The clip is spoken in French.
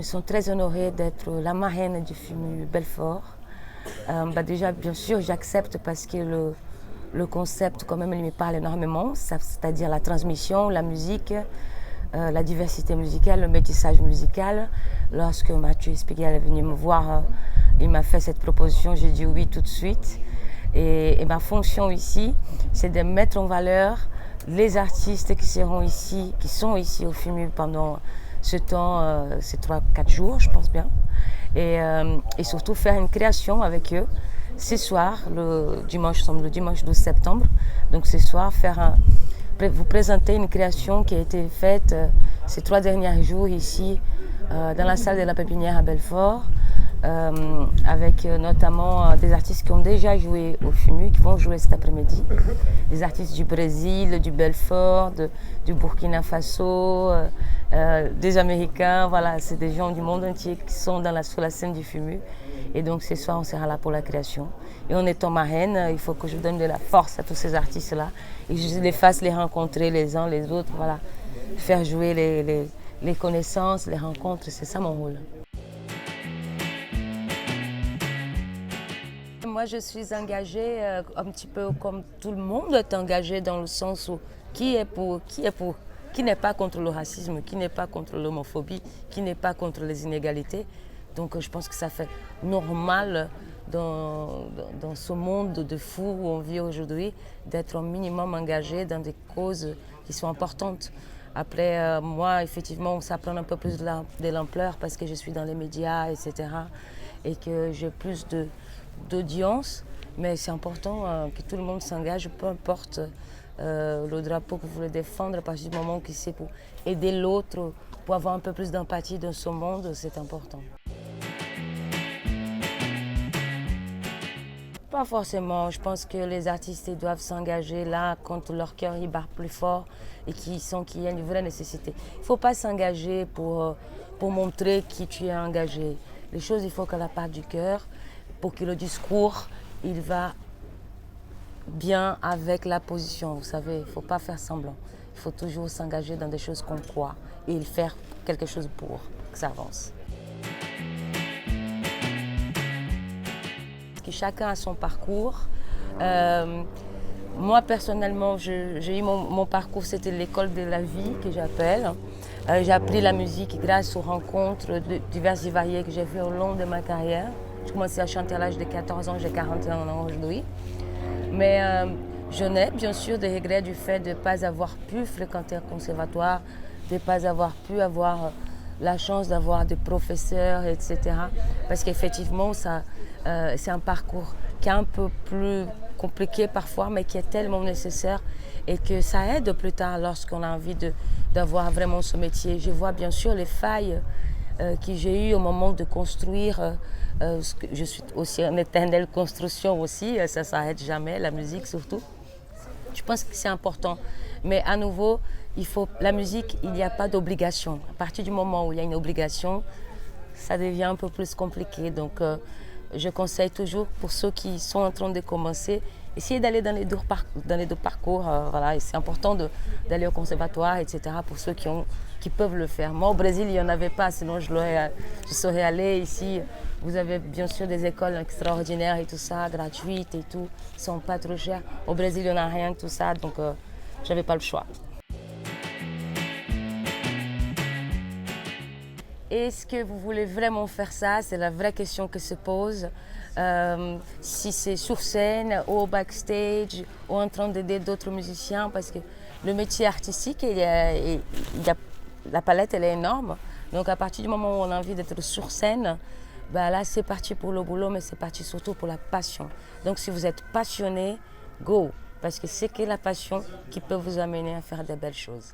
sens très honorée d'être la marraine du FIMU Belfort. Déjà, bien sûr, j'accepte parce que le concept, quand même, il me parle énormément, c'est-à-dire la transmission, la musique, la diversité musicale, le métissage musical. Lorsque Mathieu Espigail est venu me voir, il m'a fait cette proposition, j'ai dit oui tout de suite. Et ma fonction ici, c'est de mettre en valeur les artistes qui sont ici au FIMU pendant ce temps, ces 3-4 jours, je pense bien. Et surtout faire une création avec eux. Ce soir, le dimanche 12 septembre, donc ce soir, vous présenter une création qui a été faite ces 3 derniers jours ici, dans la salle de la Pépinière à Belfort, avec notamment des artistes qui ont déjà joué au FIMU, qui vont jouer cet après-midi. Des artistes du Brésil, du Belfort, du Burkina Faso, des Américains, voilà, c'est des gens du monde entier qui sont sur la scène du FIMU. Et donc ce soir, on sera là pour la création. Et en étant marraine, il faut que je donne de la force à tous ces artistes-là et que je les fasse les rencontrer les uns les autres, voilà. Faire jouer les connaissances, les rencontres, c'est ça mon rôle. Moi, je suis engagée un petit peu comme tout le monde est engagé dans le sens où qui n'est pas contre le racisme, qui n'est pas contre l'homophobie, qui n'est pas contre les inégalités. Donc je pense que ça fait normal dans ce monde de fou où on vit aujourd'hui d'être un minimum engagé dans des causes qui sont importantes. Après, moi, effectivement, ça prend un peu plus de l'ampleur parce que je suis dans les médias, etc. Et que j'ai plus d'audience. Mais c'est important que tout le monde s'engage, peu importe le drapeau que vous voulez défendre, à partir du moment que c'est pour aider l'autre, pour avoir un peu plus d'empathie dans ce monde, c'est important. Pas forcément. Je pense que les artistes doivent s'engager là quand leur cœur y bat plus fort et qu'il y a une vraie nécessité. Il ne faut pas s'engager pour montrer qui tu es engagé. Les choses, il faut qu'elle parte du cœur pour que le discours, il va bien avec la position. Vous savez, il ne faut pas faire semblant. Il faut toujours s'engager dans des choses qu'on croit et faire quelque chose pour que ça avance. Chacun a son parcours. Moi, personnellement, j'ai eu mon parcours, c'était l'école de la vie que j'appelle. J'ai appris la musique grâce aux rencontres diverses et variées que j'ai fait au long de ma carrière. J'ai commencé à chanter à l'âge de 14 ans, j'ai 41 ans aujourd'hui. Mais je n'ai bien sûr des regrets du fait de ne pas avoir pu fréquenter un conservatoire, de ne pas avoir pu avoir la chance d'avoir des professeurs, etc. Parce qu'effectivement, c'est un parcours qui est un peu plus compliqué parfois, mais qui est tellement nécessaire et que ça aide plus tard lorsqu'on a envie d'avoir vraiment ce métier. Je vois bien sûr les failles que j'ai eues au moment de construire. Je suis aussi en éternelle construction aussi, ça ne s'arrête jamais, la musique surtout. Je pense que c'est important. Mais à nouveau, la musique, il n'y a pas d'obligation. À partir du moment où il y a une obligation, ça devient un peu plus compliqué. Donc, je conseille toujours pour ceux qui sont en train de commencer, essayez d'aller dans les deux parcours. Voilà. Et c'est important d'aller au conservatoire, etc. pour ceux qui peuvent le faire. Moi, au Brésil, il n'y en avait pas, sinon je serais allée ici. Vous avez bien sûr des écoles extraordinaires et tout ça, gratuites et tout, qui ne sont pas trop chères. Au Brésil, il n'y en a rien, tout ça, donc je n'avais pas le choix. Est-ce que vous voulez vraiment faire ça? C'est la vraie question que se pose. Si c'est sur scène, ou au backstage, ou en train d'aider d'autres musiciens, parce que le métier artistique, la palette, elle est énorme. Donc à partir du moment où on a envie d'être sur scène, là c'est parti pour le boulot, mais c'est parti surtout pour la passion. Donc si vous êtes passionné, go, parce que c'est que la passion qui peut vous amener à faire de belles choses.